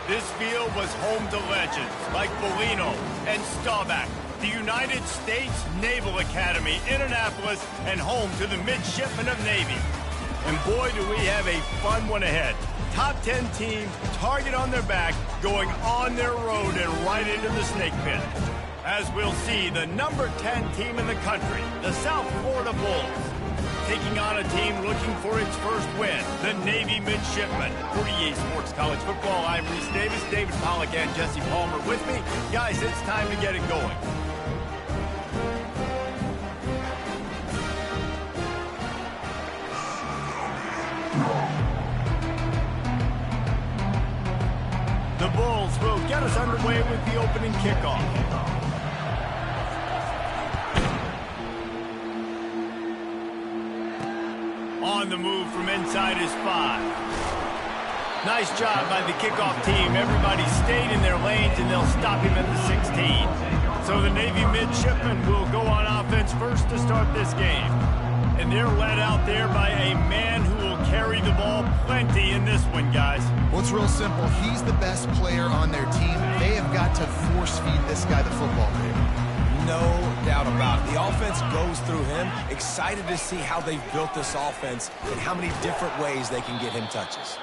This field was home to legends like Bellino and Staubach, the United States Naval Academy in Annapolis, and home to the Midshipmen of Navy. And boy, do we have a fun one ahead. Top 10 team, target on their back, going on their road and right into the snake pit. As we'll see, the number 10 team in the country, the South Florida Bulls, taking on a team looking for its first win, the Navy Midshipmen. For EA Sports College Football, I'm Reese Davis, David Pollack, and Jesse Palmer with me. Guys, it's time to get it going. The Bulls will get us underway with the opening kickoff. On the move from inside his 5. Nice job by the kickoff team. Everybody stayed in their lanes, and they'll stop him at the 16. So the Navy Midshipmen will go on offense first to start this game. And they're led out there by a man who will carry the ball plenty in this one, guys. Well, it's real simple. He's the best player on their team. They have got to force-feed this guy the football, baby. No doubt about it. The offense goes through him. Excited to see how they've built this offense and how many different ways they can get him touches.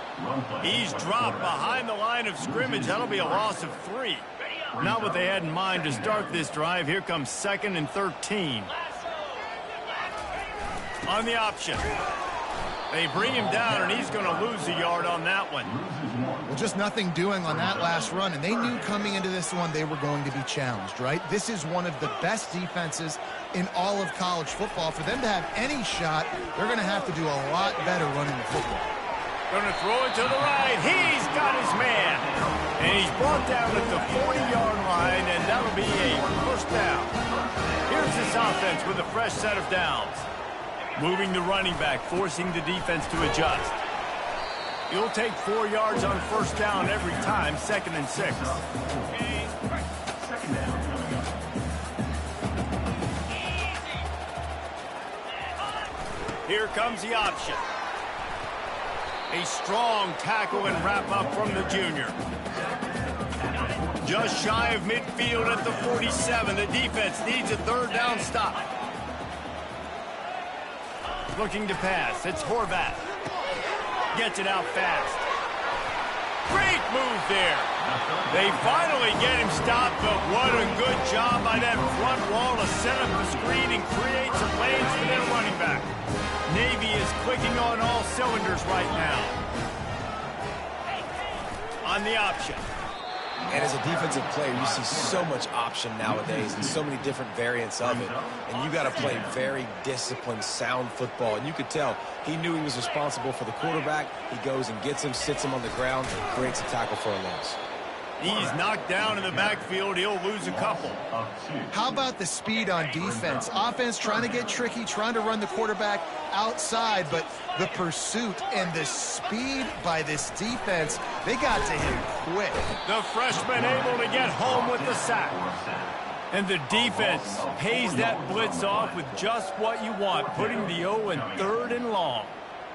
He's dropped behind the line of scrimmage. That'll be a loss of 3. Not what they had in mind to start this drive. Here comes 2nd and 13. On the option. They bring him down, and he's going to lose a yard on that one. Well, just nothing doing on that last run, and they knew coming into this one they were going to be challenged, right? This is one of the best defenses in all of college football. For them to have any shot, they're going to have to do a lot better running the football. Going to throw it to the right. He's got his man. And he's brought down at the 40-yard line, and that'll be a first down. Here's this offense with a fresh set of downs. Moving the running back, forcing the defense to adjust. He'll take 4 yards on first down every time, 2nd and 6. Here comes the option. A strong tackle and wrap up from the junior. Just shy of midfield at the 47. The defense needs a 3rd down stop. Looking to pass. It's Horvath. Gets it out fast. Great move there. They finally get him stopped, but what a good job by that front wall to set up the screen and create some lanes for their running back. Navy is clicking on all cylinders right now. On the option. And as a defensive player, you see so much option nowadays and so many different variants of it. And you got to play very disciplined, sound football. And you could tell he knew he was responsible for the quarterback. He goes and gets him, sits him on the ground, and creates a tackle for a loss. He's knocked down in the backfield. He'll lose a couple. How about the speed on defense? Offense trying to get tricky, trying to run the quarterback outside, but the pursuit and the speed by this defense, they got to him quick. The freshman able to get home with the sack. And the defense pays that blitz off with just what you want, putting the O in 3rd and long.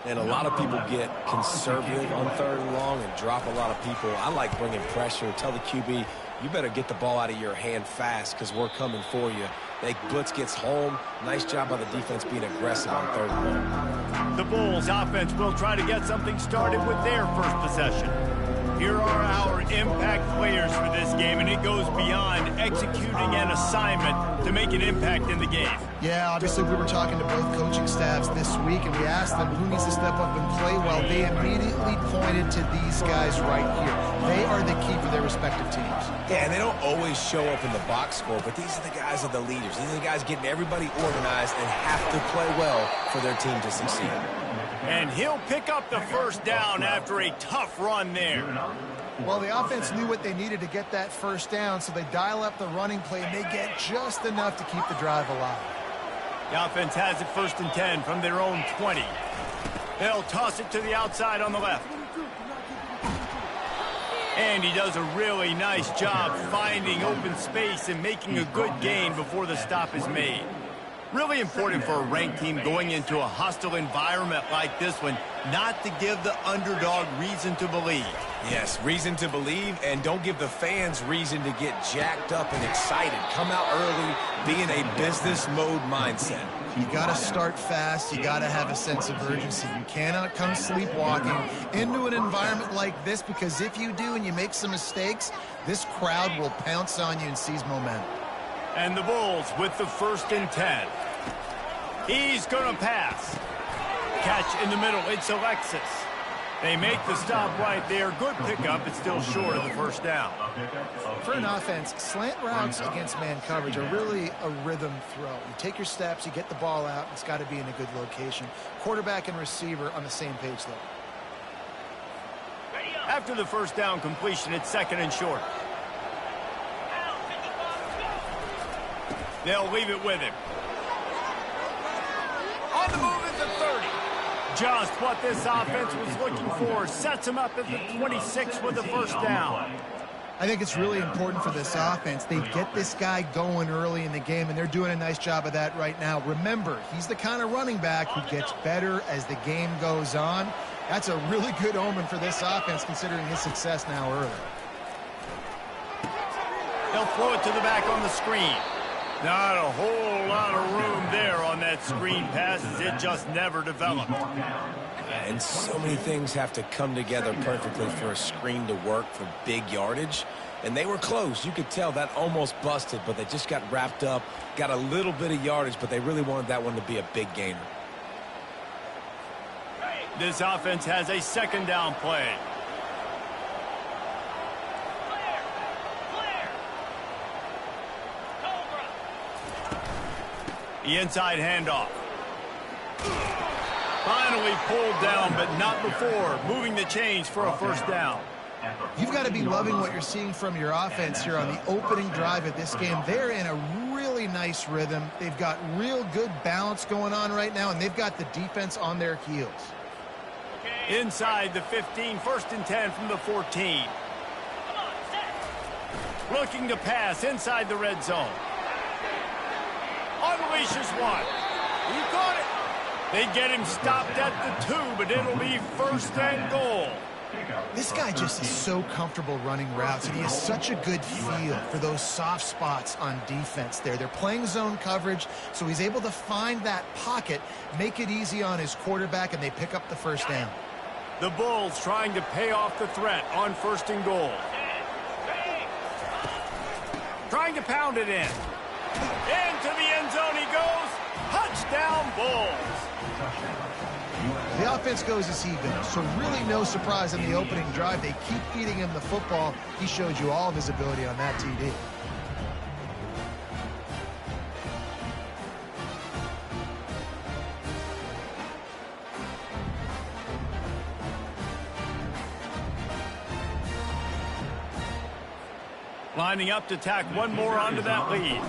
And a lot of people get conservative on 3rd and long and drop a lot of people. I like bringing pressure. Tell the QB, you better get the ball out of your hand fast because we're coming for you. That blitz gets home. Nice job by the defense being aggressive on 3rd and long. The Bulls offense will try to get something started with their first possession. Here are our impact players for this game, and it goes beyond executing an assignment to make an impact in the game. Yeah, obviously we were talking to both coaching staffs this week, and we asked them who needs to step up and play well. They immediately pointed to these guys right here. They are the key for their respective teams. Yeah, and they don't always show up in the box score, but these are the guys that are the leaders. These are the guys getting everybody organized and have to play well for their team to succeed. And he'll pick up the first down after a tough run there. Well, the offense knew what they needed to get that first down, so they dial up the running play, and they get just enough to keep the drive alive. The offense has it 1st and 10 from their own 20. They'll toss it to the outside on the left. And he does a really nice job finding open space and making a good gain before the stop is made. Really important for a ranked team going into a hostile environment like this one not to give the underdog reason to believe. Yes, reason to believe, and don't give the fans reason to get jacked up and excited. Come out early, be in a business mode mindset. You got to start fast. You got to have a sense of urgency. You cannot come sleepwalking into an environment like this, because if you do and you make some mistakes, this crowd will pounce on you and seize momentum. And the Bulls with the 1st and 10. He's going to pass. Catch in the middle. It's Alexis. They make the stop right there. Good pickup. It's still short of the 1st down. For an offense, slant routes against man coverage are really a rhythm throw. You take your steps, you get the ball out. It's got to be in a good location. Quarterback and receiver on the same page, though. After the 1st down completion, it's 2nd and short. They'll leave it with him. On the move at the 30. Just what this offense was looking for. Sets him up at the 26 with the 1st down. I think it's really important for this offense. They get this guy going early in the game, and they're doing a nice job of that right now. Remember, he's the kind of running back who gets better as the game goes on. That's a really good omen for this offense, considering his success now early. They'll throw it to the back on the screen. Not a whole lot of room there on that screen pass, as it just never developed. And so many things have to come together perfectly for a screen to work for big yardage. And they were close. You could tell that almost busted, but they just got wrapped up, got a little bit of yardage, but they really wanted that one to be a big gainer. This offense has a 2nd down play. The inside handoff. Finally pulled down, but not before. Moving the chains for a 1st down. You've got to be loving what you're seeing from your offense here on the opening drive of this game. They're in a really nice rhythm. They've got real good balance going on right now, and they've got the defense on their heels. Inside the 15, 1st and 10 from the 14. Looking to pass inside the red zone. Unleashes one. He caught it. They get him stopped at the 2, but it'll be 1st and goal. This guy just is so comfortable running routes, and he has such a good feel for those soft spots on defense there. They're playing zone coverage, so he's able to find that pocket, make it easy on his quarterback, and they pick up the 1st down. The Bulls trying to pay off the threat on 1st and goal. Trying to pound it in. Into the end zone he goes. Touchdown, Bulls. The offense goes as he goes, so really no surprise in the opening drive. They keep feeding him the football. He showed you all of his ability on that TD. Lining up to tack one more onto that lead.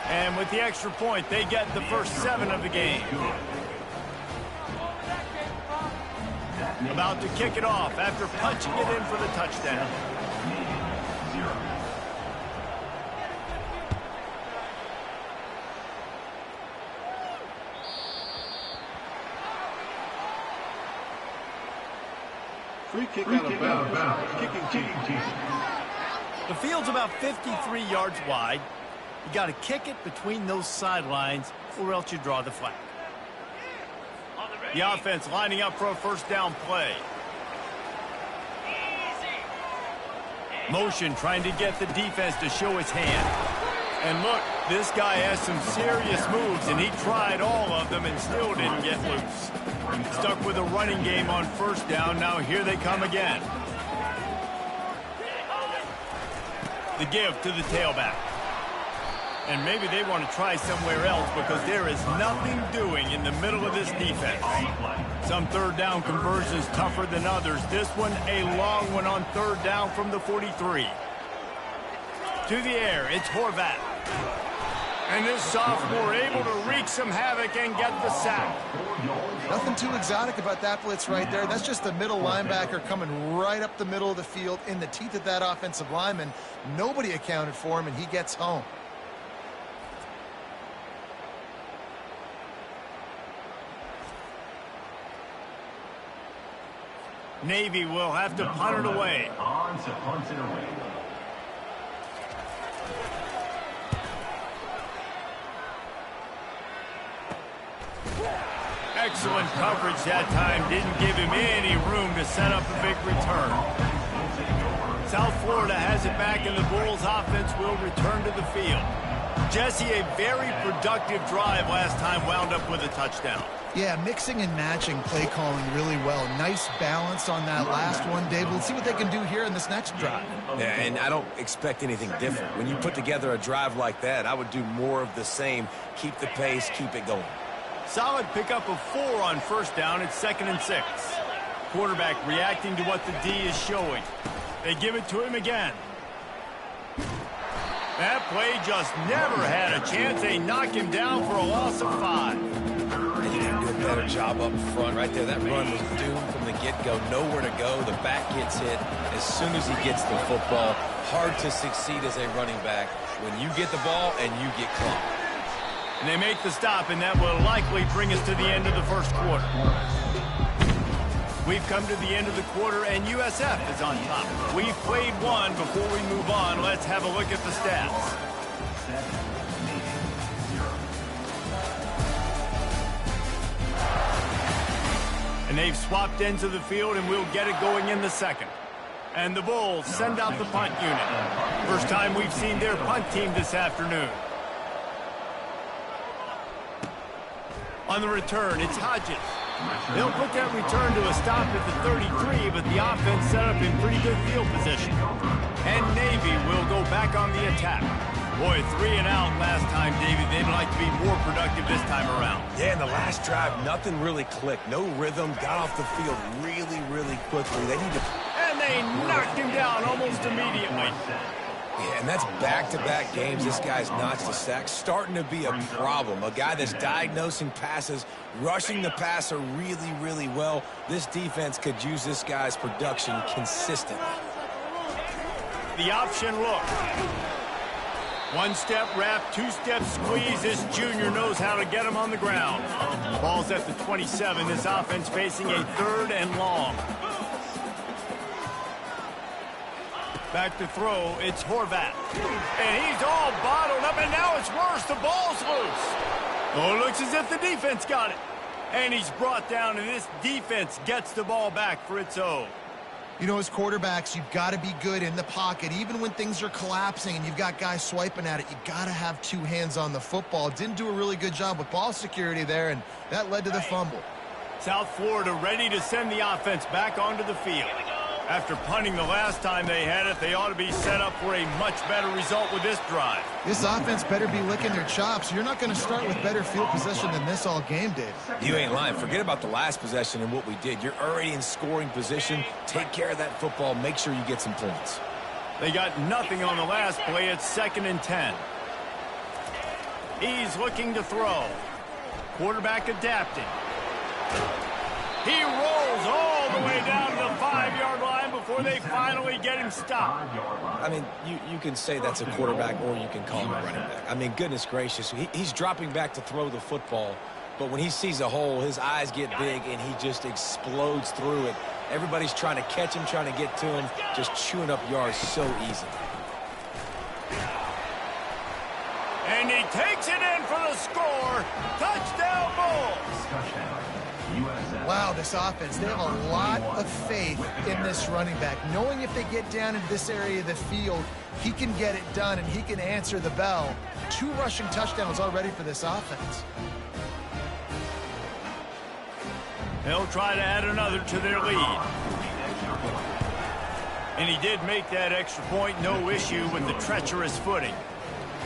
And with the extra point, they get the first 7 of the game. About to kick it off after punching it in for the touchdown. Free kick out of bounds. Kicking team. The field's about 53 yards wide. You got to kick it between those sidelines, or else you draw the flag. The offense lining up for a 1st down play. Motion trying to get the defense to show his hand. And look, this guy has some serious moves, and he tried all of them and still didn't get loose. Stuck with a running game on 1st down. Now here they come again. The give to the tailback. And maybe they want to try somewhere else, because there is nothing doing in the middle of this defense. Some 3rd down conversions tougher than others. This one a long one on 3rd down from the 43. To the air, it's Horvat. And this sophomore able to wreak some havoc and get the sack. Nothing too exotic about that blitz right there. That's just the middle linebacker coming right up the middle of the field in the teeth of that offensive lineman. Nobody accounted for him, and he gets home. Navy will have to punt it away. Excellent coverage that time. Didn't give him any room to set up a big return. South Florida has it back, and the Bulls offense will return to the field. Jesse, a very productive drive last time wound up with a touchdown. Yeah, mixing and matching play calling really well. Nice balance on that last one, Dave. Let's see what they can do here in this next drive. Yeah, and I don't expect anything different. When you put together a drive like that, I would do more of the same. Keep the pace, keep it going. Solid pickup of 4 on first down. It's 2nd and 6. Quarterback reacting to what the D is showing. They give it to him again. That play just never had a chance. They knock him down for a loss of 5. And you got to do a better job up front right there. That run was doomed from the get-go. Nowhere to go. The back gets hit as soon as he gets the football. Hard to succeed as a running back when you get the ball and you get clocked. And they make the stop, and that will likely bring us to the end of the first quarter. We've come to the end of the quarter, and USF is on top. We've played one. Before we move on, let's have a look at the stats. And they've swapped ends of the field, and we'll get it going in the second. And the Bulls send out the punt unit. First time we've seen their punt team this afternoon. On the return, it's Hodges. They'll put that return to a stop at the 33, but the offense set up in pretty good field position. And Navy will go back on the attack. Boy, 3 and out last time, David. They'd like to be more productive this time around. Yeah, in the last drive, nothing really clicked. No rhythm, got off the field really, really quickly. They need to... And they knocked him down almost immediately. Yeah, and that's back-to-back games. This guy's notched a sack. Starting to be a problem. A guy that's diagnosing passes, rushing the passer really, really well. This defense could use this guy's production consistently. The option look. 1-step wrap, 2-step squeeze. This junior knows how to get him on the ground. Ball's at the 27. This offense facing a 3rd and long. Back to throw, it's Horvat. And he's all bottled up, and now it's worse. The ball's loose. Oh, it looks as if the defense got it. And he's brought down, and this defense gets the ball back for its own. You know, as quarterbacks, you've got to be good in the pocket. Even when things are collapsing and you've got guys swiping at it, you've got to have 2 hands on the football. Didn't do a really good job with ball security there, and that led to the fumble. South Florida ready to send the offense back onto the field. After punting the last time they had it, they ought to be set up for a much better result with this drive. This offense better be licking their chops. You're not going to start with better field possession than this all game, Dave. You ain't lying. Forget about the last possession and what we did. You're already in scoring position. Take care of that football. Make sure you get some points. They got nothing on the last play. It's 2nd and 10. He's looking to throw. Quarterback adapting. He rolls all the way down to the 5-yard line before they finally get him stopped. I mean, you can say that's a quarterback or you can call him a running back. I mean, goodness gracious, he's dropping back to throw the football, but when he sees a hole, his eyes get big and he just explodes through it. Everybody's trying to catch him, trying to get to him, just chewing up yards so easy. And he takes it in for the score. Touchdown, Bulls. Wow, this offense, they have a lot of faith in this running back. Knowing if they get down into this area of the field, he can get it done and he can answer the bell. 2 rushing touchdowns already for this offense. They'll try to add another to their lead. And he did make that extra point, no issue with the treacherous footing.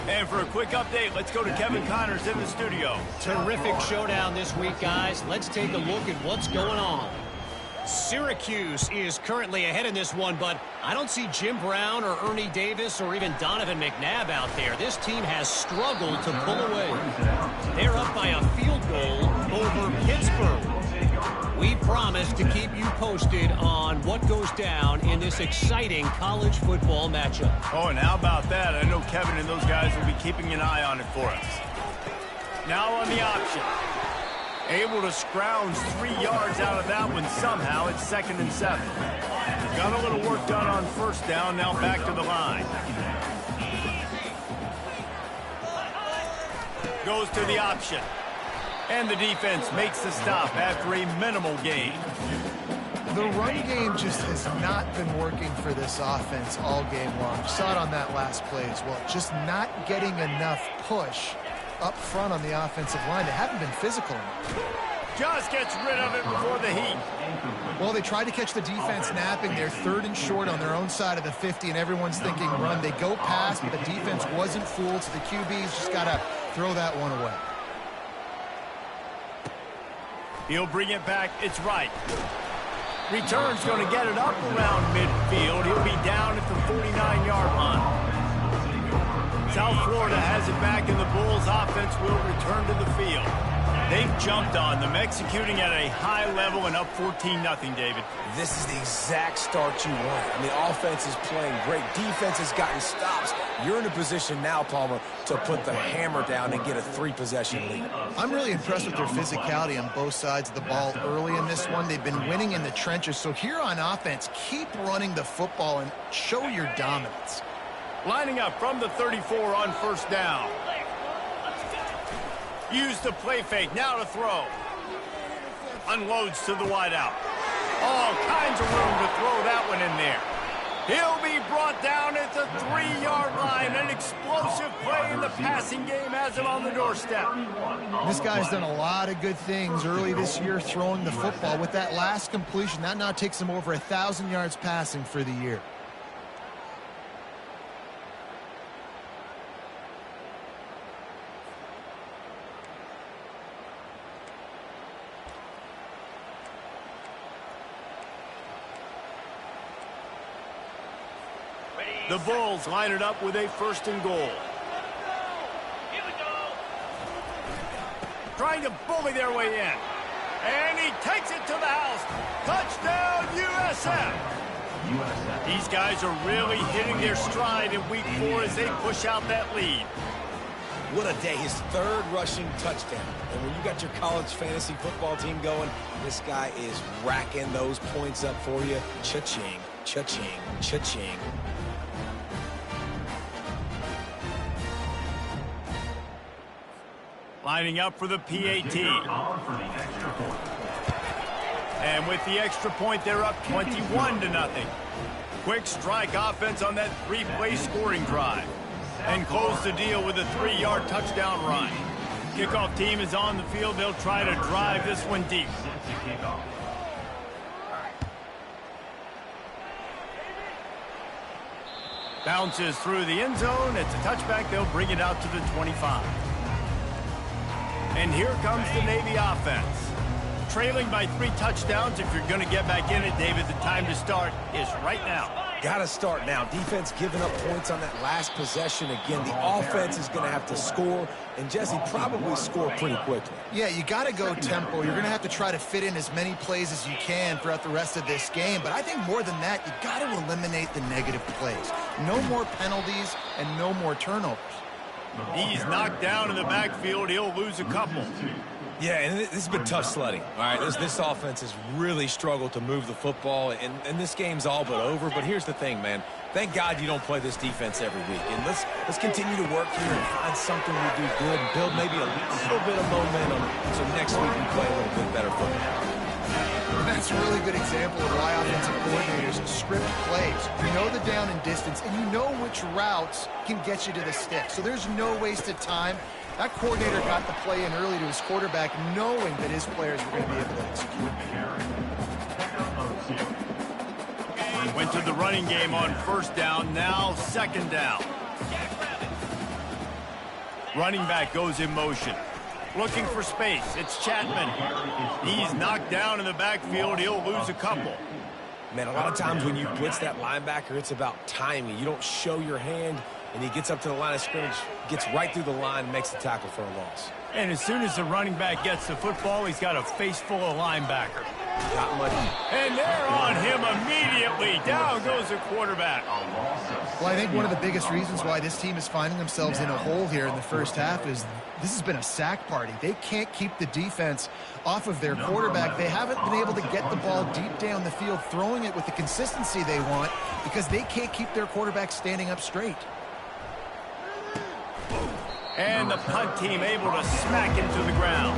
And for a quick update, let's go to Kevin Connors in the studio. Terrific showdown this week, guys. Let's take a look at what's going on. Syracuse is currently ahead in this one, but I don't see Jim Brown or Ernie Davis or even Donovan McNabb out there. This team has struggled to pull away. They're up by a field goal over Pittsburgh. We promise to keep you posted on what goes down in this exciting college football matchup. Oh, and how about that? I know Kevin and those guys will be keeping an eye on it for us. Now on the option. Able to scrounge 3 yards out of that one somehow. It's 2nd and 7. Got a little work done on first down. Now back to the line. Goes to the option. And the defense makes the stop after a minimal gain. The run game just has not been working for this offense all game long. You saw it on that last play as well. Just not getting enough push up front on the offensive line. They haven't been physical enough. Just gets rid of it before the heat. Well, they tried to catch the defense napping. They're 3rd and short on their own side of the 50, and everyone's thinking run. They go past, but the defense wasn't fooled, so the QB's just got to throw that one away. He'll bring it back. It's right. Return's going to get it up around midfield. He'll be down at the 49-yard line. South Florida has it back, and the Bulls offense will return to the field. They've jumped on them, executing at a high level and up 14-0, David. This is the exact start you want. I mean, offense is playing great. Defense has gotten stops. You're in a position now, Palmer, to put the hammer down and get a 3-possession lead. I'm really impressed with their physicality on both sides of the ball early in this one. They've been winning in the trenches. So here on offense, keep running the football and show your dominance. Lining up from the 34 on first down. Use the play fake. Now to throw. Unloads to the wideout. All kinds of room to throw that one in there. He'll be brought down at the 3-yard line. An explosive play in the passing game has him on the doorstep. This guy's done a lot of good things early this year throwing the football. With that last completion, that now takes him over 1,000 yards passing for the year. The Bulls line it up with a 1st and goal. Trying to bully their way in. And he takes it to the house. Touchdown, USF. These guys are really hitting their stride in week 4 as they push out that lead. What a day. His 3rd rushing touchdown. And when you got your college fantasy football team going, this guy is racking those points up for you. Cha-ching, cha-ching, cha-ching. Lining up for the PAT. And with the extra point, they're up 21-0. Quick strike offense on that 3-play scoring drive. And close the deal with a 3-yard touchdown run. Kickoff team is on the field. They'll try to drive this one deep. Bounces through the end zone. It's a touchback. They'll bring it out to the 25. And here comes the Navy offense. Trailing by 3 touchdowns. If you're going to get back in it, David, the time to start is right now. Got to start now. Defense giving up points on that last possession. Again, the offense is going to have to score, and Jesse probably score pretty quickly. Yeah, you got to go tempo. You're going to have to try to fit in as many plays as you can throughout the rest of this game. But I think more than that, you got to eliminate the negative plays. No more penalties and no more turnovers. He's knocked down in the backfield. He'll lose a couple. Yeah, and this has been tough sledding. All right, this offense has really struggled to move the football, and this game's all but over. But here's the thing, man. Thank God you don't play this defense every week. And let's continue to work here and find something we do good and build maybe a little bit of momentum so next week we play a little bit better football. That's a really good example of why offensive coordinators script plays. You know the down and distance, and you know which routes can get you to the stick. So there's no wasted time. That coordinator got the play in early to his quarterback, knowing that his players were going to be able to execute. He went to the running game on first down, now 2nd down. Running back goes in motion. Looking for space. It's Chapman. He's knocked down in the backfield. He'll lose a couple. Man, a lot of times when you blitz that linebacker, it's about timing. You don't show your hand, and he gets up to the line of scrimmage, gets right through the line, and makes the tackle for a loss. And as soon as the running back gets the football, he's got a face full of linebacker. Got money. And they're on him immediately. Down goes the quarterback. Well, I think one of the biggest reasons why this team is finding themselves in a hole here in the first half is this has been a sack party. They can't keep the defense off of their quarterback. They haven't been able to get the ball deep down the field, throwing it with the consistency they want because they can't keep their quarterback standing up straight. And the punt team able to smack him to the ground.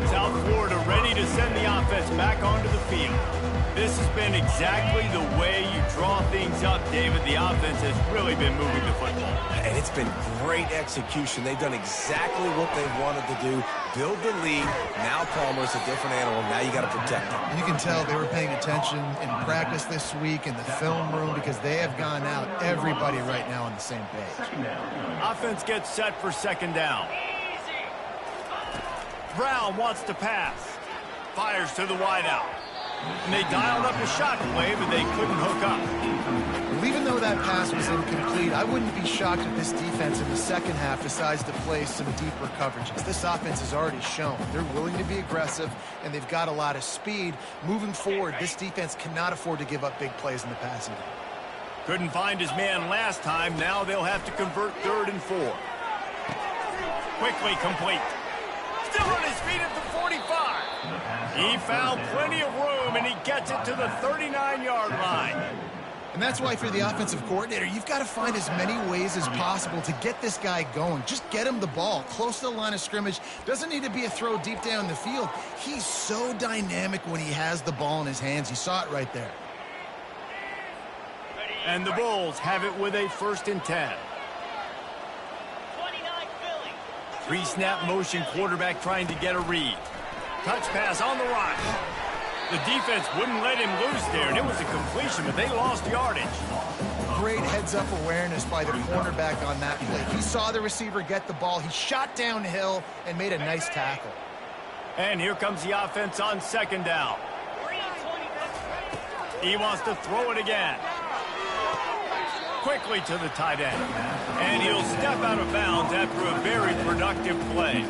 South Florida ready to send the offense back onto the field. This has been exactly the way you draw things up, David. The offense has really been moving the football. And it's been great execution. They've done exactly what they wanted to do. Build the lead. Now Palmer's a different animal. Now you got to protect him. You can tell they were paying attention in practice this week in the film room because they have gone out, everybody right now on the same page. Offense gets set for second down. Brown wants to pass. Fires to the wideout. And they dialed up a shot play, but they couldn't hook up. Well, even though that pass was incomplete, I wouldn't be shocked if this defense in the second half decides to play some deeper coverages. This offense has already shown they're willing to be aggressive, and they've got a lot of speed. Moving forward, this defense cannot afford to give up big plays in the passing game. Couldn't find his man last time. Now they'll have to convert 3rd and 4. Quickly complete. Still on his feet at the 45. He found plenty of room, and he gets it to the 39-yard line. And that's why for the offensive coordinator, you've got to find as many ways as possible to get this guy going. Just get him the ball close to the line of scrimmage. Doesn't need to be a throw deep down the field. He's so dynamic when he has the ball in his hands. You saw it right there. And the Bulls have it with a 1st and 10. 3-snap motion quarterback trying to get a read. Touch pass on the run. The defense wouldn't let him loose there, and it was a completion, but they lost yardage. Great heads-up awareness by the cornerback on that play. He saw the receiver get the ball. He shot downhill and made a nice tackle. And here comes the offense on 2nd down. He wants to throw it again. Quickly to the tight end. And he'll step out of bounds after a very productive play.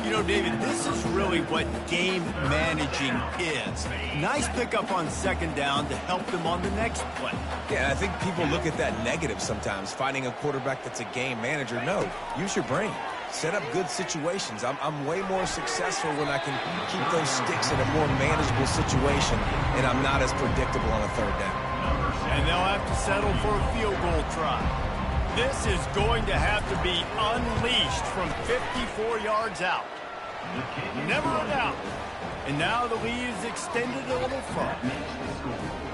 You know, David, this is really what game managing is. Nice pickup on 2nd down to help them on the next play. Yeah, I think people look at that negative sometimes, finding a quarterback that's a game manager. No, use your brain. Set up good situations. I'm way more successful when I can keep those sticks in a more manageable situation, and I'm not as predictable on a 3rd down. And they'll have to settle for a field goal try. This is going to have to be unleashed from 54 yards out. Never a doubt. And now the lead is extended a little further.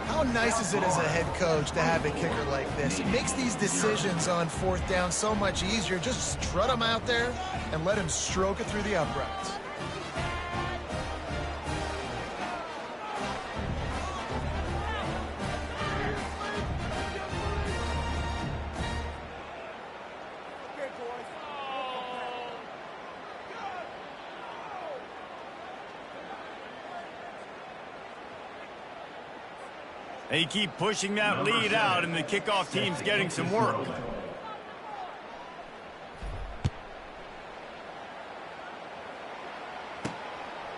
How nice is it as a head coach to have a kicker like this? It makes these decisions on 4th down so much easier. Just strut him out there and let him stroke it through the uprights. They keep pushing that lead out, and the kickoff team's getting some work.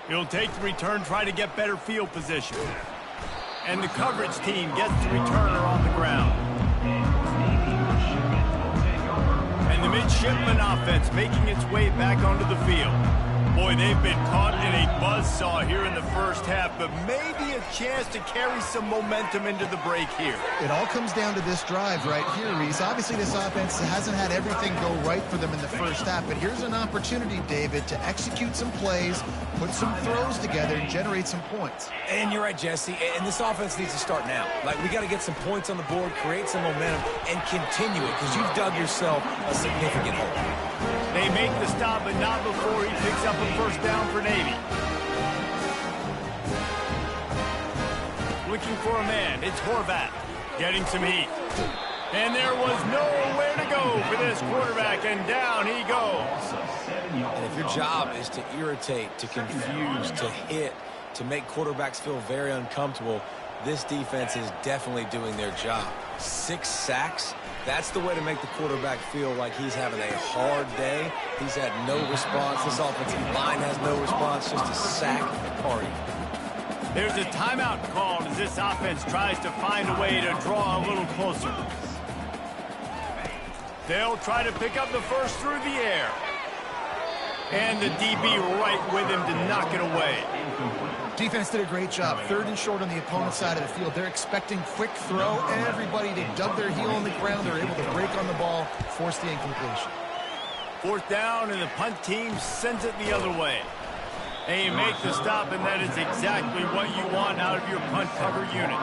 He'll take the return, try to get better field position. And the coverage team gets the returner on the ground. And the midshipman offense making its way back onto the field. Boy, they've been caught in a buzzsaw here in the first half, but maybe a chance to carry some momentum into the break here. It all comes down to this drive right here, Reese. Obviously, this offense hasn't had everything go right for them in the first half, but here's an opportunity, David, to execute some plays, put some throws together, and generate some points. And you're right, Jesse, and this offense needs to start now. Like, we got to get some points on the board, create some momentum, and continue it, because you've dug yourself a significant hole. They make the stop, but not before he picks up a 1st down for Navy. Looking for a man. It's Horvath getting some heat. And there was nowhere to go for this quarterback, and down he goes. And if your job is to irritate, to confuse, to hit, to make quarterbacks feel very uncomfortable, this defense is definitely doing their job. 6 sacks, That's the way to make the quarterback feel like he's having a hard day. He's had no response. This offensive line has no response, just a sack party. There's a timeout called as this offense tries to find a way to draw a little closer. They'll try to pick up the first through the air. And the DB right with him to knock it away. Defense did a great job. 3rd and short on the opponent's side of the field. They're expecting quick throw. Everybody, they dug their heel on the ground. They're able to break on the ball, force the incompletion. 4th down, and the punt team sends it the other way. And you make the stop, and that is exactly what you want out of your punt cover unit.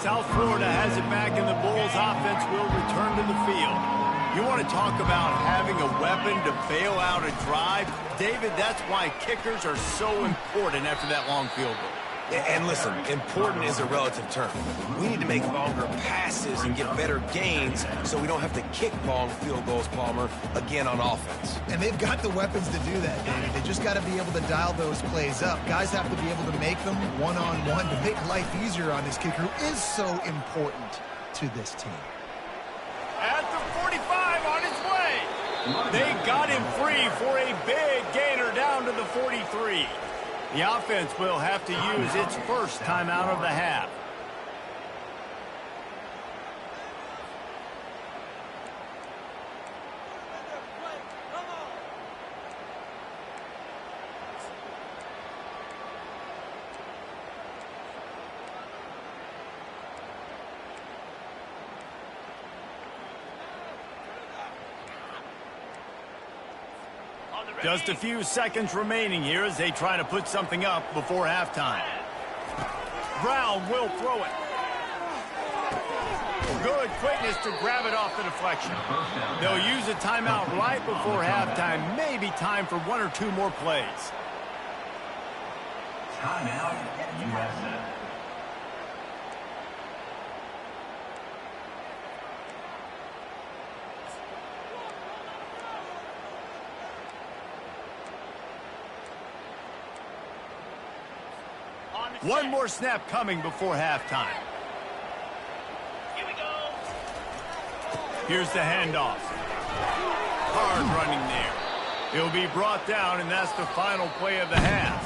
South Florida has it back, and the Bulls offense will return to the field. You want to talk about having a weapon to bail out a drive? David, that's why kickers are so important after that long field goal. And listen, important is a relative term. We need to make longer passes and get better gains so we don't have to kick long field goals, Palmer, again on offense. And they've got the weapons to do that, David. They just got to be able to dial those plays up. Guys have to be able to make them one-on-one to make life easier on this kicker who is so important to this team. At the 45 on his way. They got him free for a big gainer down to the 43. The offense will have to use its first timeout of the half. Just a few seconds remaining here as they try to put something up before halftime. Brown will throw it. Good quickness to grab it off the deflection. They'll use a timeout right before halftime. Maybe time for 1 or 2 more plays. Timeout, USA. One more snap coming before halftime. Here we go. Here's the handoff. Hard running there. He'll be brought down, and that's the final play of the half.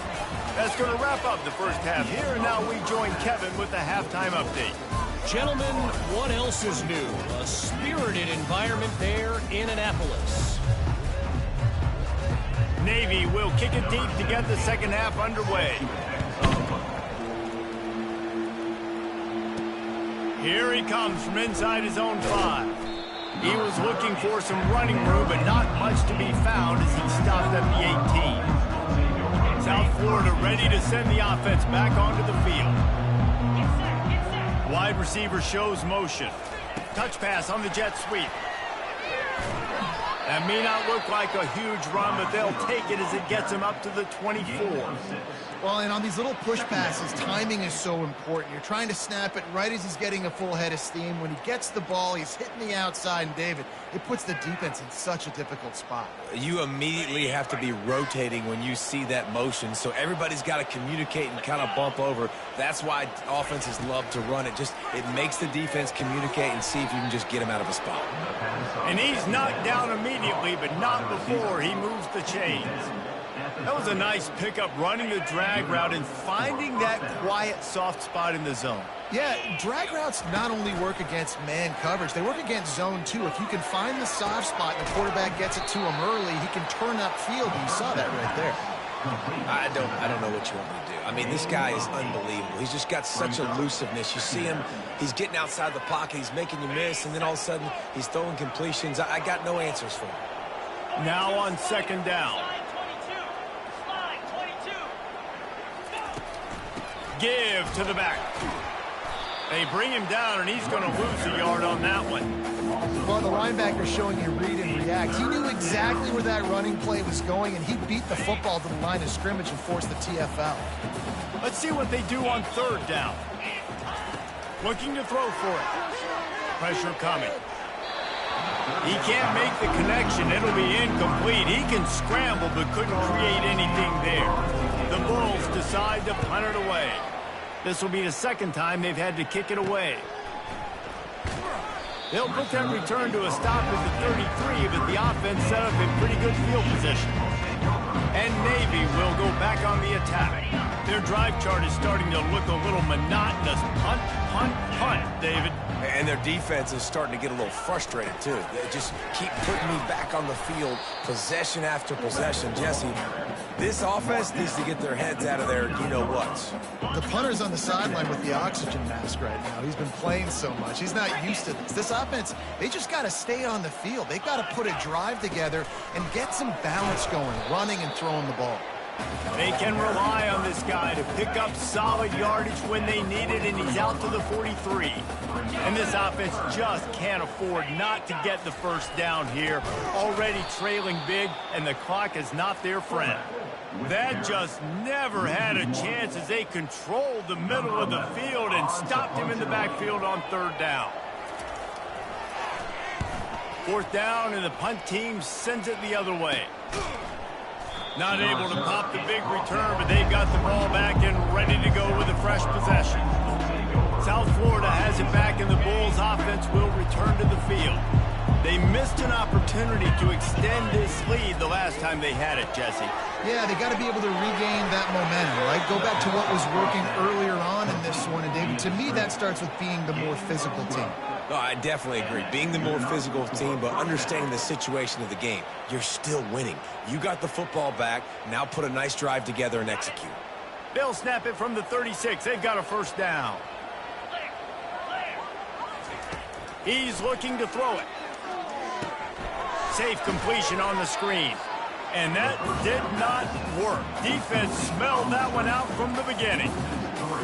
That's going to wrap up the first half here, and now we join Kevin with the halftime update. Gentlemen, what else is new? A spirited environment there in Annapolis. Navy will kick it deep to get the second half underway. Here he comes from inside his own 5. He was looking for some running room, but not much to be found as he stopped at the 18. South Florida ready to send the offense back onto the field. Wide receiver shows motion. Touch pass on the jet sweep. That may not look like a huge run, but they'll take it as it gets him up to the 24. Well, and on these little push passes, timing is so important. You're trying to snap it right as he's getting a full head of steam. When he gets the ball, he's hitting the outside, and David, it puts the defense in such a difficult spot. You immediately have to be rotating when you see that motion, so everybody's got to communicate and kind of bump over. That's why offenses love to run it. It makes the defense communicate and see if you can just get him out of a spot. And he's knocked down immediately, but not before he moves the chains. That was a nice pickup, running the drag route and finding that quiet, soft spot in the zone. Yeah, drag routes not only work against man coverage, they work against zone too. If you can find the soft spot and the quarterback gets it to him early, he can turn upfield. You saw that right there. I don't know what you want me to do. I mean, this guy is unbelievable. He's just got such elusiveness. You see him, he's getting outside the pocket, he's making you miss, and then all of a sudden he's throwing completions. I got no answers for him. Now on second down. Give to the back. They bring him down, and he's going to lose a yard on that one. Well, the linebacker's showing you read and react. He knew exactly where that running play was going, and he beat the football to the line of scrimmage and forced the TFL. Let's see what they do on third down. Looking to throw for it. Pressure coming. He can't make the connection. It'll be incomplete. He can scramble, but couldn't create anything there. The Bulls decide to punt it away. This will be the second time they've had to kick it away. They'll put that return to a stop at the 33, but the offense set up in pretty good field position. And Navy will go back on the attack. Their drive chart is starting to look a little monotonous. Punt, punt, punt, David. And their defense is starting to get a little frustrated, too. They just keep putting me back on the field, possession after possession. Jesse, this offense needs to get their heads out of their you-know-whats. The punter's on the sideline with the oxygen mask right now. He's been playing so much. He's not used to this. This offense, they just got to stay on the field. They've got to put a drive together and get some balance going, running and throwing the ball. They can rely on this guy to pick up solid yardage when they need it, and he's out to the 43. And this offense just can't afford not to get the first down here. Already trailing big, and the clock is not their friend. That just never had a chance as they controlled the middle of the field and stopped him in the backfield on third down. Fourth down, and the punt team sends it the other way. Not able to pop the big return, but they've got the ball back and ready to go with a fresh possession. South Florida has it back, and the Bulls offense will return to the field. They missed an opportunity to extend this lead the last time they had it, Jesse. Yeah, they got to be able to regain that momentum, right? Go back to what was working earlier on in this one, and David, to me, that starts with being the more physical team. Oh, I definitely agree. Being the more physical team, but understanding the situation of the game. You're still winning. You got the football back. Now put a nice drive together and execute. They'll snap it from the 36. They've got a first down. He's looking to throw it. Safe completion on the screen. And that did not work. Defense smelled that one out from the beginning.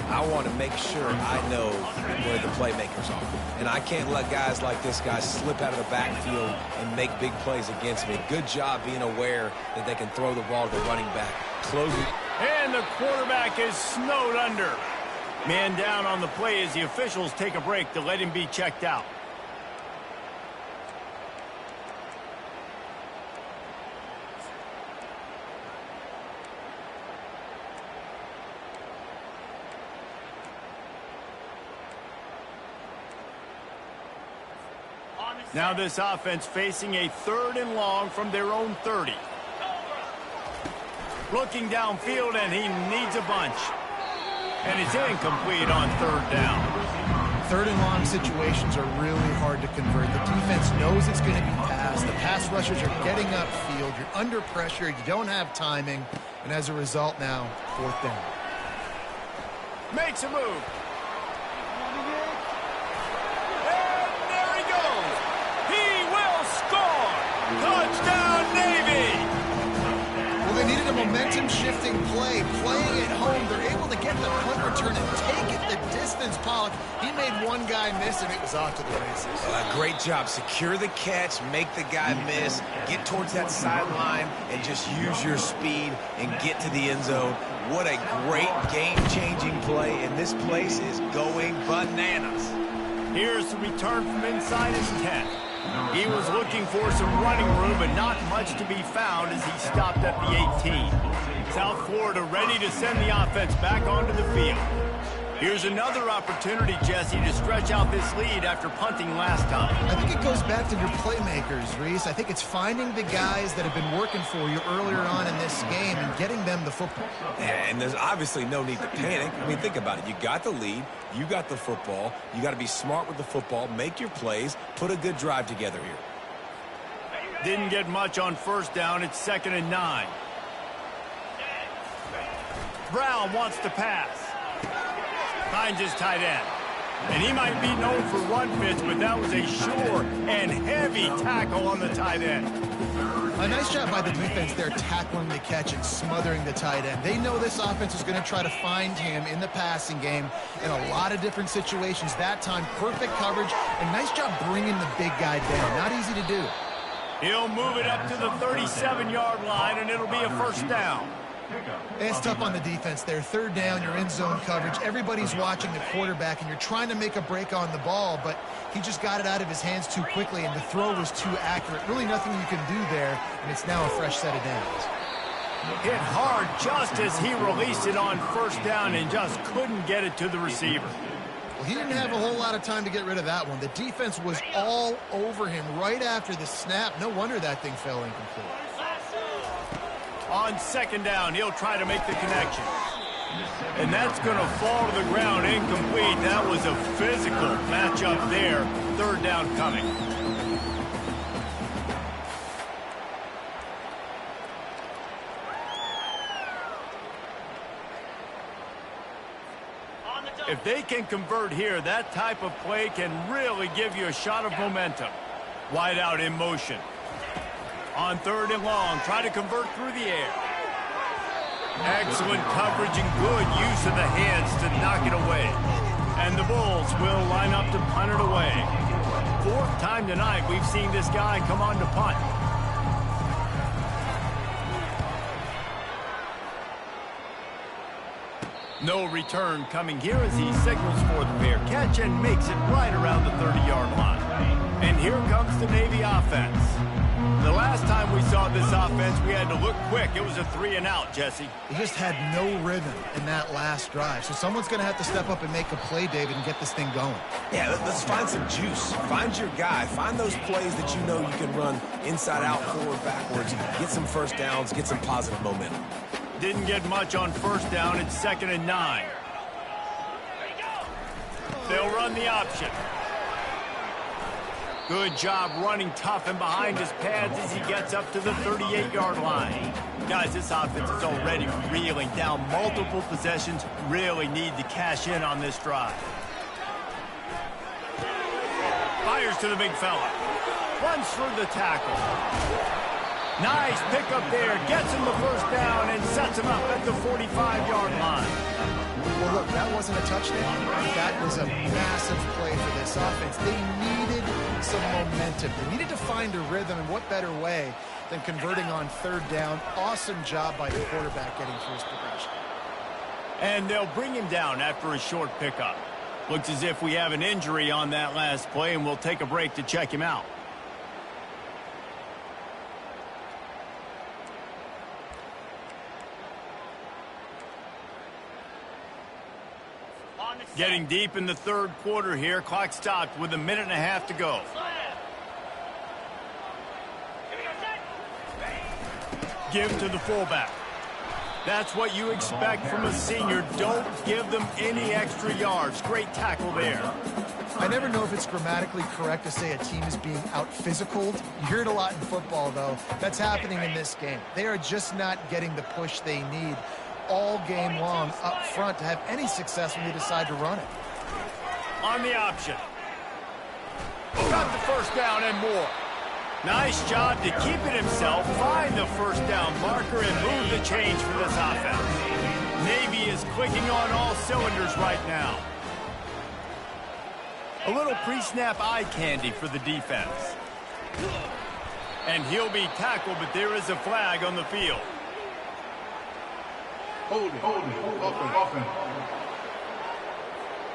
I want to make sure I know where the playmakers are. And I can't let guys like this guy slip out of the backfield and make big plays against me. Good job being aware that they can throw the ball to the running back. Closing. And the quarterback is snowed under. Man down on the play as the officials take a break to let him be checked out. Now this offense facing a third and long from their own 30. Looking downfield, and he needs a bunch. And it's incomplete on third down. Third and long situations are really hard to convert. The defense knows it's going to be passed. The pass rushers are getting upfield. You're under pressure. You don't have timing. And as a result now, fourth down. Makes a move. Touchdown, Navy! Well, they needed a momentum-shifting play. Playing at home, they're able to get the punt return and take it the distance. Pollock, he made one guy miss, and it was off to the races. Great job. Secure the catch, make the guy miss, get towards that sideline, and just use your speed and get to the end zone. What a great game-changing play, and this place is going bananas. Here's the return from inside his 10. He was looking for some running room, but not much to be found as he stopped at the 18. South Florida ready to send the offense back onto the field. Here's another opportunity, Jesse, to stretch out this lead after punting last time. I think it goes back to your playmakers, Reese. I think it's finding the guys that have been working for you earlier on in this game and getting them the football. And there's obviously no need to panic. I mean, think about it. You got the lead. You got the football. You got to be smart with the football. Make your plays. Put a good drive together here. Didn't get much on first down. It's 2nd and 9. Brown wants to pass. Finds his tight end. And he might be known for run fits, but that was a sure and heavy tackle on the tight end. A nice job by the defense there, tackling the catch and smothering the tight end. They know this offense is going to try to find him in the passing game in a lot of different situations. That time, perfect coverage, and nice job bringing the big guy down. Not easy to do. He'll move it up to the 37-yard line, and it'll be a first down. It's tough on the defense there. Third down, you're in zone coverage. Everybody's watching the quarterback, and you're trying to make a break on the ball, but he just got it out of his hands too quickly, and the throw was too accurate. Really nothing you can do there, and it's now a fresh set of downs. Hit hard just as he released it on first down and just couldn't get it to the receiver. Well, he didn't have a whole lot of time to get rid of that one. The defense was all over him right after the snap. No wonder that thing fell incomplete. On second down, he'll try to make the connection. And that's going to fall to the ground incomplete. That was a physical matchup there. Third down coming. If they can convert here, that type of play can really give you a shot of momentum. Wide out in motion. On third and long, try to convert through the air. Excellent coverage and good use of the hands to knock it away. And the Bulls will line up to punt it away. Fourth time tonight we've seen this guy come on to punt. No return coming here as he signals for the fair catch and makes it right around the 30-yard line. And here comes the Navy offense. The last time we saw this offense, we had to look quick. It was a 3-and-out, Jesse. He just had no rhythm in that last drive. So someone's going to have to step up and make a play, David, and get this thing going. Yeah, let's find some juice. Find your guy. Find those plays that you know you can run inside out, forward, backwards. Get some first downs. Get some positive momentum. Didn't get much on first down. It's 2nd and 9. They'll run the option. Good job running tough and behind his pads as he gets up to the 38-yard line. Guys, this offense is already reeling down multiple possessions. Really need to cash in on this drive. Fires to the big fella. Runs through the tackle. Nice pickup there. Gets him the first down and sets him up at the 45-yard line. Well, look, that wasn't a touchdown. That was a massive play for this offense. They needed some momentum. They needed to find a rhythm, and what better way than converting on third down. Awesome job by the quarterback getting through his progression. And they'll bring him down after a short pickup. Looks as if we have an injury on that last play, and we'll take a break to check him out. Getting deep in the third quarter here. Clock stopped with 1.5 minutes to go. Give to the fullback. That's what you expect from a senior. Don't give them any extra yards. Great tackle there. I never know if it's grammatically correct to say a team is being out-physicaled. You hear it a lot in football, though. That's happening in this game. They are just not getting the push they need all game long up front to have any success when they decide to run it. On the option. Got the first down and more. Nice job to keep it himself, find the first down marker, and move the change for this offense. Navy is clicking on all cylinders right now. A little pre-snap eye candy for the defense. And he'll be tackled, but there is a flag on the field. Holding. Offense.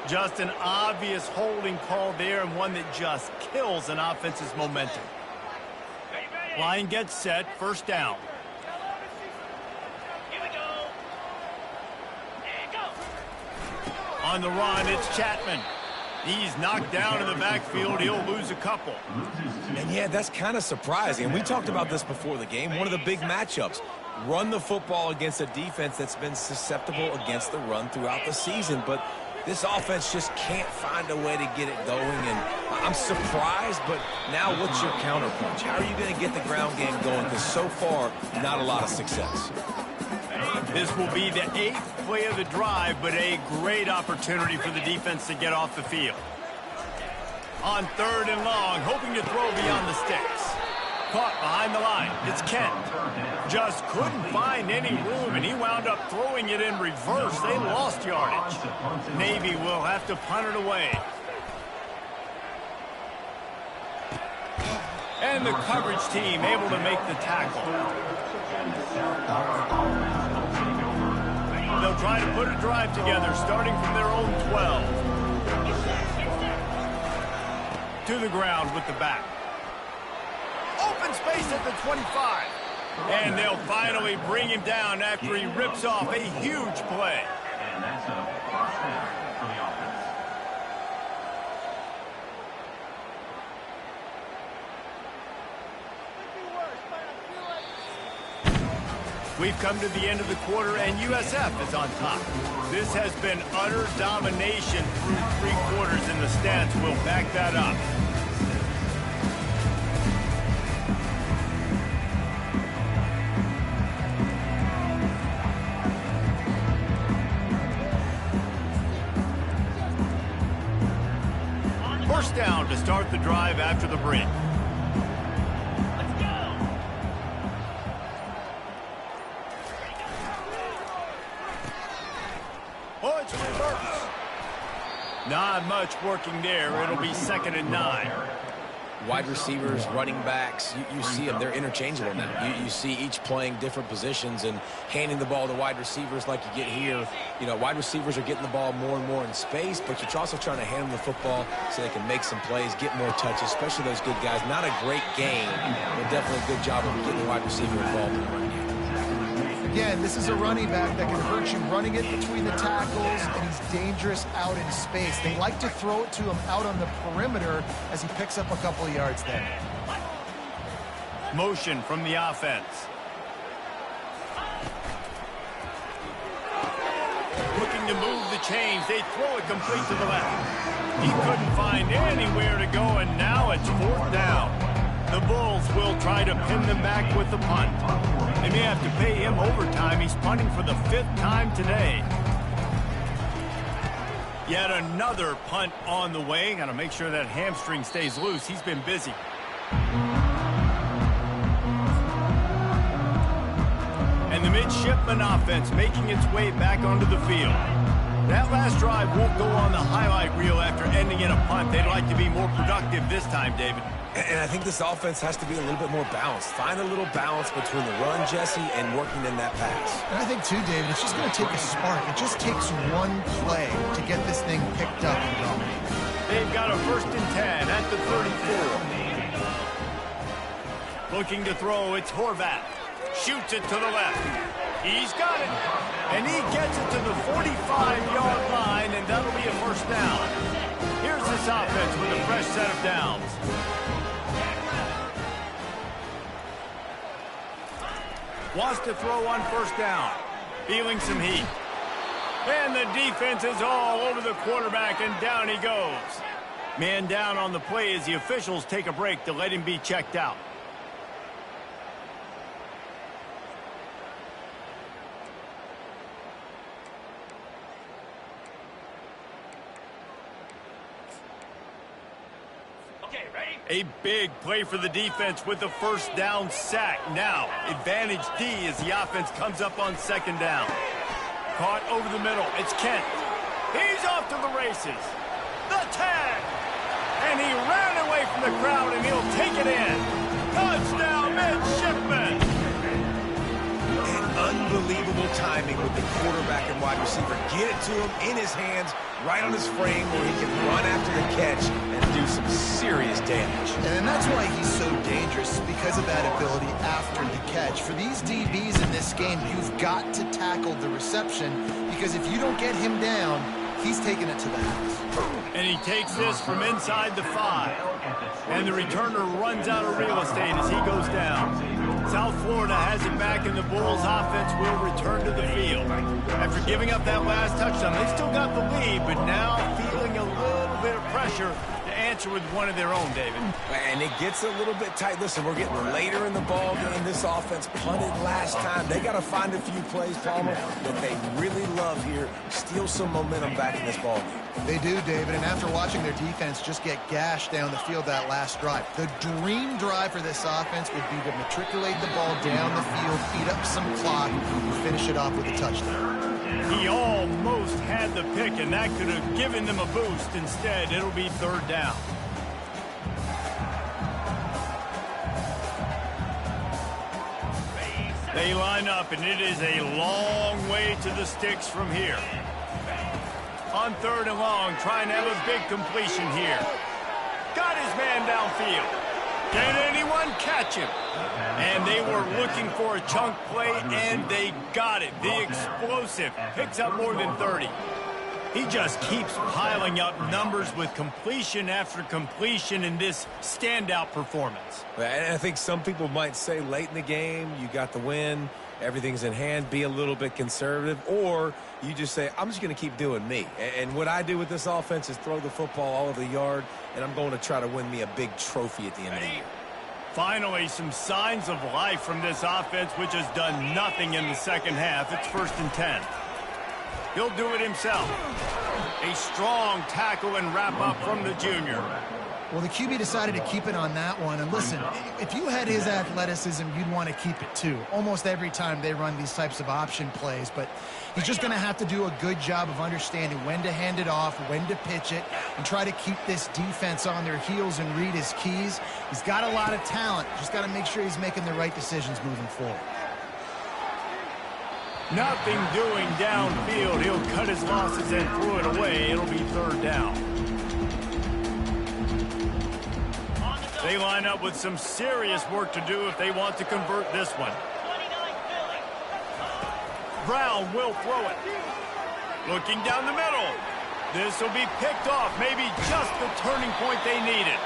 Just an obvious holding call there, and one that just kills an offense's momentum. Line gets set, first down. Here we go. And go. On the run, it's Chapman. He's knocked down in the backfield. He'll lose a couple. And yeah, that's kind of surprising. And we talked about this before the game. One of the big matchups. Run the football against a defense that's been susceptible against the run throughout the season. But this offense just can't find a way to get it going. And I'm surprised, but now what's your counterpunch? How are you going to get the ground game going? Because so far, not a lot of success. This will be the 8th play of the drive, but a great opportunity for the defense to get off the field. On third and long, hoping to throw beyond the sticks. Caught behind the line. It's Kent. Just couldn't find any room, and he wound up throwing it in reverse. They lost yardage. Navy will have to punt it away. And the coverage team able to make the tackle. They'll try to put a drive together, starting from their own 12. To the ground with the back. Open space at the 25. And they'll finally bring him down after he rips off a huge play. And that's a first down for the offense. We've come to the end of the quarter, and USF is on top. This has been utter domination through 3 quarters, and the stats will back that up. First down to start the drive after the break. Let's go. Oh, it's reverse. Not much working there. It'll be 2nd and 9. Wide receivers, running backs, you see them. They're interchangeable now. You see each playing different positions and handing the ball to wide receivers like you get here. You know, wide receivers are getting the ball more and more in space, but you're also trying to hand them the football so they can make some plays, get more touches, especially those good guys. Not a great game, but definitely a good job of getting the wide receiver involved in the run game. Again, this is a running back that can hurt you running it between the tackles, and he's dangerous out in space. They like to throw it to him out on the perimeter as he picks up a couple of yards there. Motion from the offense. Looking to move the chains. They throw it complete to the left. He couldn't find anywhere to go, and now it's 4th down. The Bulls will try to pin them back with the punt. They may have to pay him overtime. He's punting for the 5th time today. Yet another punt on the way. Got to make sure that hamstring stays loose. He's been busy. And the midshipman offense making its way back onto the field. That last drive won't go on the highlight reel after ending in a punt. They'd like to be more productive this time, David. And I think this offense has to be a little bit more balanced. Find a little balance between the run, Jesse, and working in that pass. And I think, too, David, it's just going to take a spark. It just takes one play to get this thing picked up and going. They've got a 1st and 10 at the 34. Looking to throw, it's Horvath. Shoots it to the left. He's got it. And he gets it to the 45-yard line, and that'll be a 1st down. Here's this offense with a fresh set of downs. Wants to throw on 1st down. Feeling some heat. And the defense is all over the quarterback, and down he goes. Man down on the play as the officials take a break to let him be checked out. Okay, ready? A big play for the defense with the 1st down sack. Now, advantage D as the offense comes up on 2nd down. Caught over the middle. It's Kent. He's off to the races. The tag. And he ran away from the crowd, and he'll take it in. Touchdown, midshipman. And unbelievable timing with the quarterback and wide receiver. Get it to him in his hands, right on his frame where he can run after the catch and do some serious damage. And that's why he's so dangerous, because of that ability after the catch. For these DBs in this game, you've got to tackle the reception, because if you don't get him down, he's taking it to the house. And he takes this from inside the 5. And the returner runs out of real estate as he goes down. South Florida has it back, and the Bulls offense will return to the field. After giving up that last touchdown, they still got the lead, but now feeling a little bit of pressure to answer with one of their own, David. And it gets a little bit tight. Listen, we're getting later in the ball game. This offense punted last time. They got to find a few plays, Palmer, that they really love here. Steal some momentum back in this ball game. They do, David, and after watching their defense just get gashed down the field that last drive, the dream drive for this offense would be to matriculate the ball down the field, eat up some clock, and finish it off with a touchdown. He almost had the pick, and that could have given them a boost. Instead, it'll be 3rd down. They line up, and it is a long way to the sticks from here. On 3rd and long, trying to have a big completion here. Got his man downfield. Can anyone catch him? And they were looking for a chunk play, and they got it. The explosive picks up more than 30. He just keeps piling up numbers with completion after completion in this standout performance. And I think some people might say late in the game, you got the win, everything's in hand, be a little bit conservative, or you just say, I'm just going to keep doing me. And what I do with this offense is throw the football all over the yard, and I'm going to try to win me a big trophy at the end of the year. Finally, some signs of life from this offense, which has done nothing in the second half. It's 1st and 10. He'll do it himself. A strong tackle and wrap-up from the junior. Well, the QB decided to keep it on that one. And listen, if you had his athleticism, you'd want to keep it too. Almost every time they run these types of option plays. But he's just going to have to do a good job of understanding when to hand it off, when to pitch it, and try to keep this defense on their heels and read his keys. He's got a lot of talent. Just got to make sure he's making the right decisions moving forward. Nothing doing downfield. He'll cut his losses and throw it away. It'll be 3rd down. They line up with some serious work to do if they want to convert this one. Brown will throw it. Looking down the middle. This will be picked off. Maybe just the turning point they needed.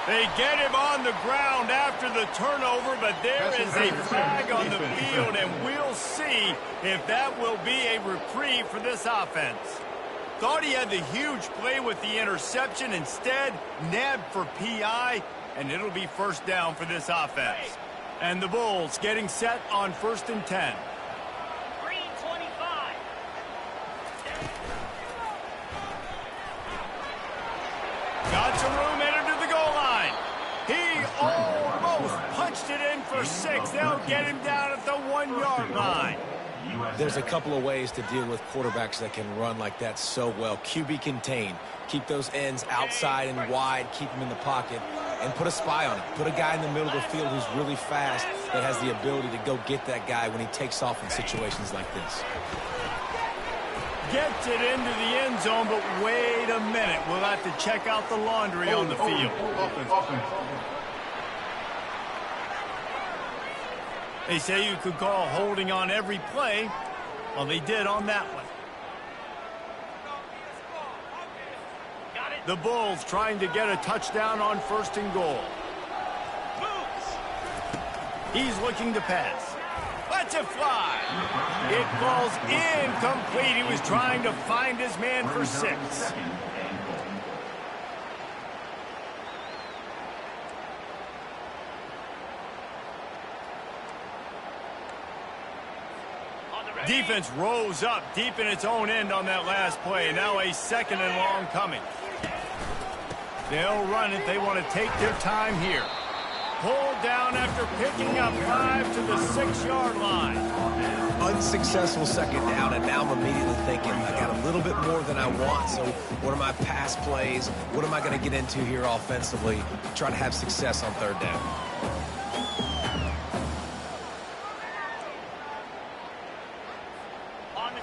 They get him on the ground after the turnover, but there is a flag on the field, and we'll see if that will be a reprieve for this offense. Thought he had the huge play with the interception. Instead, nabbed for PI, and it'll be 1st down for this offense. And the Bulls getting set on 1st and 10. Green 25. Got some room, headed to the goal line. He almost punched it in for 6. They'll get him down at the 1-yard line. There's a couple of ways to deal with quarterbacks that can run like that so well. QB contain. Keep those ends outside and wide. Keep them in the pocket. And put a spy on it. Put a guy in the middle of the field who's really fast that has the ability to go get that guy when he takes off in situations like this. Gets it into the end zone, but wait a minute. We'll have to check out the laundry on the field. They say you could call holding on every play. Well, they did on that one. The Bulls trying to get a touchdown on 1st and goal. He's looking to pass. Lets it fly. It falls incomplete. He was trying to find his man for 6. Defense rose up deep in its own end on that last play. Now a 2nd and long coming. They'll run it. They want to take their time here. Pulled down after picking up 5 to the 6-yard line. Unsuccessful 2nd down, and now I'm immediately thinking, I got a little bit more than I want, so what are my pass plays? What am I going to get into here offensively? Try to have success on 3rd down.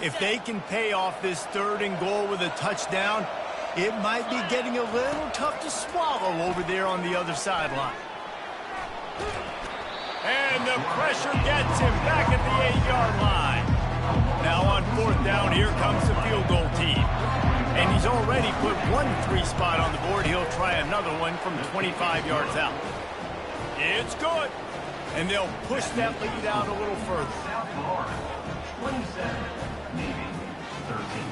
If they can pay off this 3rd and goal with a touchdown, it might be getting a little tough to swallow over there on the other sideline. And the pressure gets him back at the 8-yard line. Now on 4th down, here comes the field goal team. And he's already put 1 3 spot on the board. He'll try another one from 25 yards out. It's good. And they'll push that lead out a little further. 27, Navy, 13.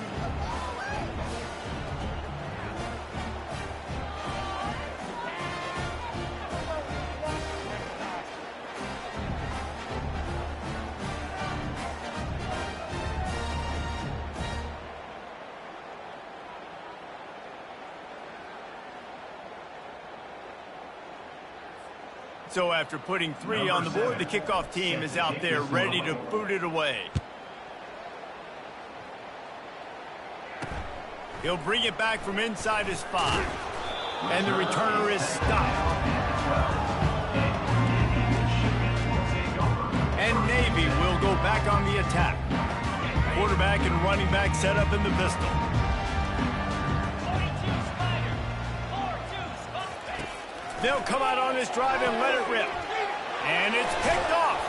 So after putting 3 on the board, the kickoff team is out there ready to boot it away. He'll bring it back from inside his 5. And the returner is stopped. And Navy will go back on the attack. Quarterback and running back set up in the pistol. They'll come out on this drive and let it rip. And it's picked off.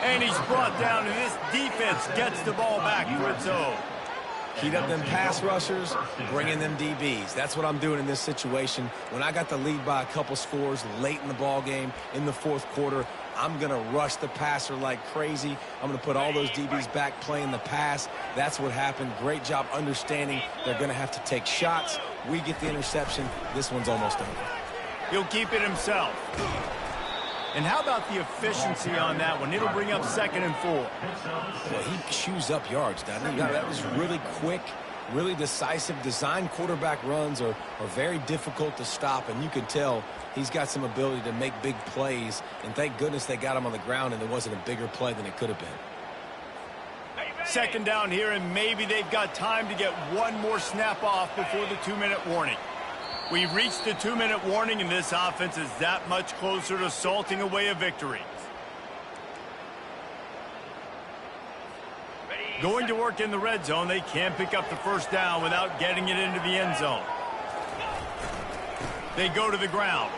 And he's brought down, and this defense gets the ball back for its own. Heat up them pass rushers, bring in them DBs. That's what I'm doing in this situation. When I got the lead by a couple scores late in the ball game in the fourth quarter, I'm going to rush the passer like crazy. I'm going to put all those DBs back playing the pass. That's what happened. Great job understanding they're going to have to take shots. We get the interception. This one's almost over. He'll keep it himself. And how about the efficiency on that one? It'll bring up 2nd and 4. Well, he chews up yards, doesn't he? That was really quick, really decisive. Design quarterback runs are very difficult to stop, and you can tell he's got some ability to make big plays. And thank goodness they got him on the ground and there wasn't a bigger play than it could have been. 2nd down here, and maybe they've got time to get one more snap off before the 2-minute warning. We've reached the 2-minute warning, and this offense is that much closer to salting away a victory. Going to work in the red zone. They can't pick up the 1st down without getting it into the end zone. They go to the ground.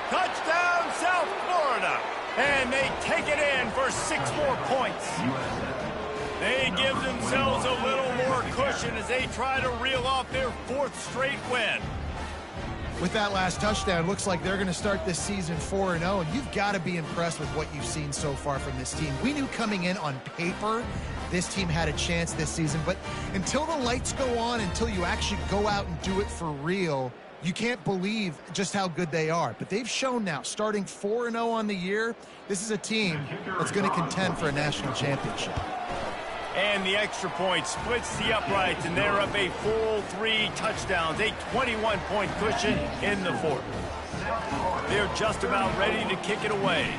Touchdown, South Florida. And they take it in for 6 more points. They give themselves a little more cushion as they try to reel off their 4th straight win. With that last touchdown, looks like they're going to start this season 4-0, and you've got to be impressed with what you've seen so far from this team. We knew coming in on paper this team had a chance this season, but until the lights go on, until you actually go out and do it for real, you can't believe just how good they are. But they've shown now, starting 4-0 on the year, this is a team that's going to contend for a national championship. And the extra point splits the uprights, and they're up a full 3 touchdowns, a 21-point cushion in the 4th. They're just about ready to kick it away.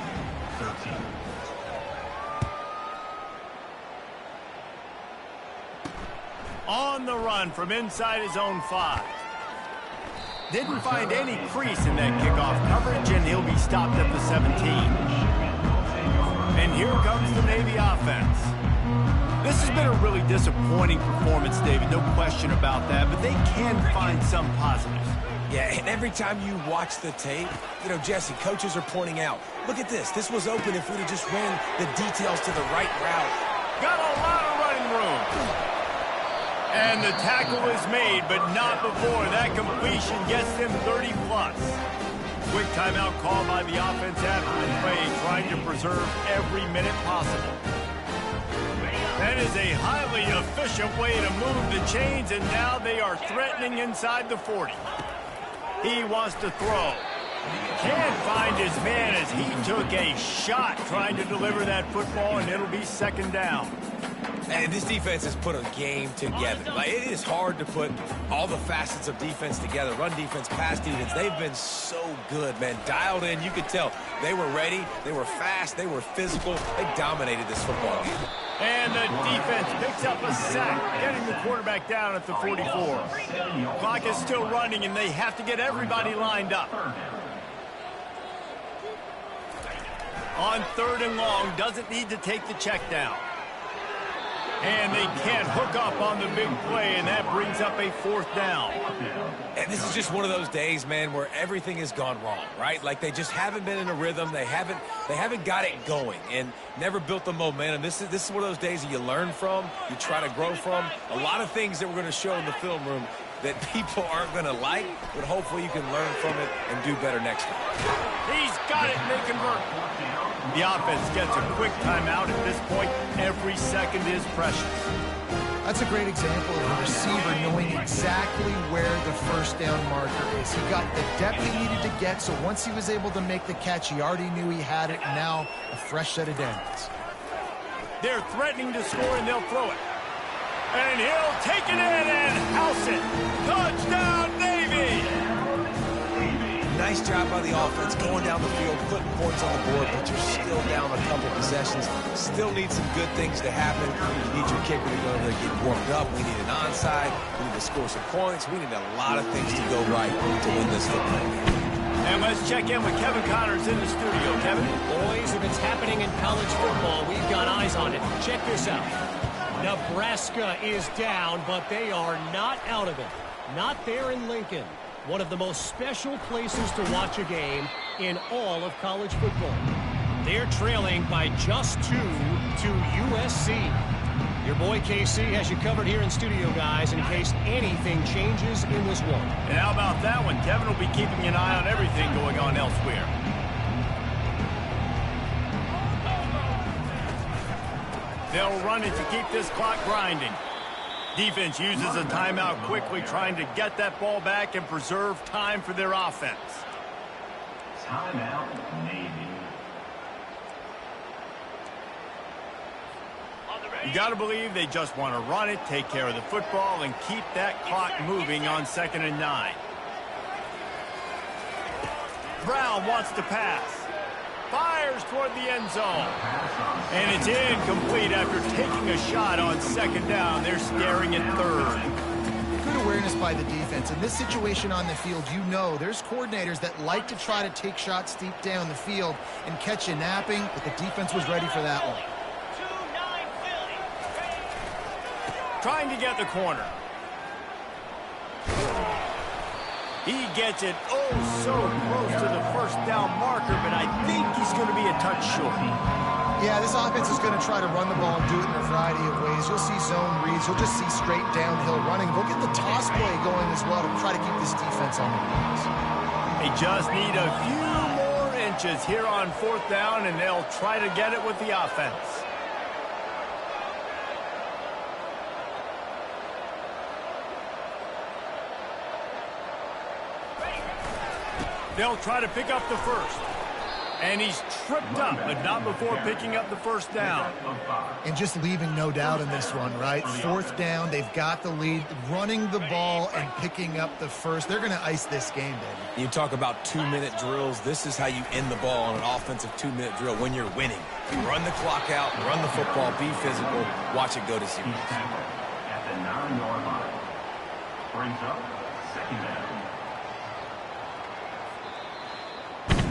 On the run from inside his own 5. Didn't find any crease in that kickoff coverage, and he'll be stopped at the 17. And here comes the Navy offense. This has been a really disappointing performance, David, no question about that, but they can find some positives. Yeah, and every time you watch the tape, Jesse, coaches are pointing out, look at this. This was open if we'd have just ran the details to the right route. Got a lot of running room. And the tackle is made, but not before that completion gets them 30-plus. Quick timeout call by the offense after the play, trying to preserve every minute possible. That is a highly efficient way to move the chains, and now they are threatening inside the 40. He wants to throw. Can't find his man as he took a shot trying to deliver that football, and it'll be 2nd down. And this defense has put a game together. It is hard to put all the facets of defense together. Run defense, pass defense. They've been so good, man. Dialed in. You could tell they were ready. They were fast. They were physical. They dominated this football game. And the defense picks up a sack, getting the quarterback down at the 44. Clock is still running, and they have to get everybody lined up. On 3rd and long, doesn't need to take the check down. And they can't hook up on the big play, and that brings up a 4th down. And this is just one of those days, man, where everything has gone wrong, right? Like they just haven't been in a rhythm. They haven't got it going and never built the momentum. This is one of those days that you learn from, you try to grow from. A lot of things that we're going to show in the film room that people aren't going to like, but hopefully you can learn from it and do better next time. He's got it, and they convert. The offense gets a quick timeout. At this point, every second is precious. That's a great example of a receiver knowing exactly where the 1st down marker is. He got the depth he needed to get, so once he was able to make the catch, he already knew he had it, and now a fresh set of downs. They're threatening to score, and they'll throw it. And he'll take it in and house it. Touchdown, Navy! Nice job by the offense going down the field, putting points on the board, but you're still down a couple possessions. Still need some good things to happen. You need your kicker to go there, get warmed up. We need an onside. We need to score some points. We need a lot of things to go right to win this football game. And let's check in with Kevin Connors in the studio. Kevin? Boys, if it's happening in college football, we've got eyes on it. Check this out. Nebraska is down, but they are not out of it. Not there in Lincoln. One of the most special places to watch a game in all of college football. They're trailing by just 2 to USC. Your boy KC has you covered here in studio, guys, in case anything changes in this one. And how about that one? Kevin will be keeping an eye on everything going on elsewhere. They'll run it to keep this clock grinding. Defense uses a timeout quickly, trying to get that ball back and preserve time for their offense. Timeout, Navy. You got to believe they just want to run it, take care of the football, and keep that clock moving on 2nd and 9. Brown wants to pass. Fires toward the end zone. And it's incomplete after taking a shot on 2nd down. They're staring at 3rd. Good awareness by the defense. In this situation on the field, you know there's coordinators that like to try to take shots deep down the field and catch you napping, but the defense was ready for that one. Trying to get the corner. He gets it so close to the 1st down marker, but I think he's going to be a touch short. Yeah, this offense is going to try to run the ball and do it in a variety of ways. You'll see zone reads. You'll just see straight downhill running. They'll get the toss play going as well to try to keep this defense on the wheels. They just need a few more inches here on 4th down, and they'll try to get it with the offense. They'll try to pick up the 1st. And he's tripped up, but not before picking up the 1st down. And just leaving no doubt in this one, right? 4th down, they've got the lead, running the ball and picking up the 1st. They're going to ice this game, baby. You talk about 2-minute drills. This is how you end the ball on an offensive 2-minute drill when you're winning. You run the clock out, run the football, be physical, watch it go to 0. At the 9-yard line. Brings up 2nd down.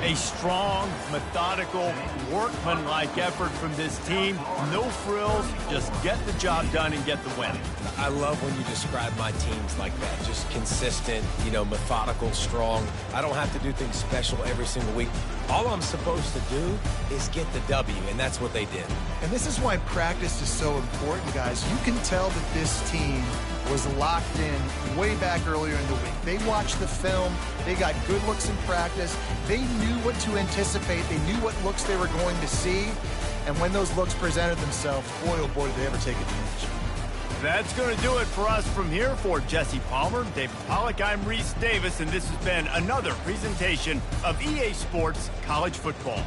A strong, methodical, workmanlike effort from this team. No frills, just get the job done and get the win. I love when you describe my teams like that. Just consistent, methodical, strong. I don't have to do things special every single week. All I'm supposed to do is get the W, and that's what they did. And this is why practice is so important, guys. You can tell that this team was locked in way back earlier in the week. They watched the film. They got good looks in practice. They knew what to anticipate. They knew what looks they were going to see. And when those looks presented themselves, boy, oh boy, did they ever take advantage. That's going to do it for us from here. For Jesse Palmer, David Pollack, I'm Reese Davis, and this has been another presentation of EA Sports College Football.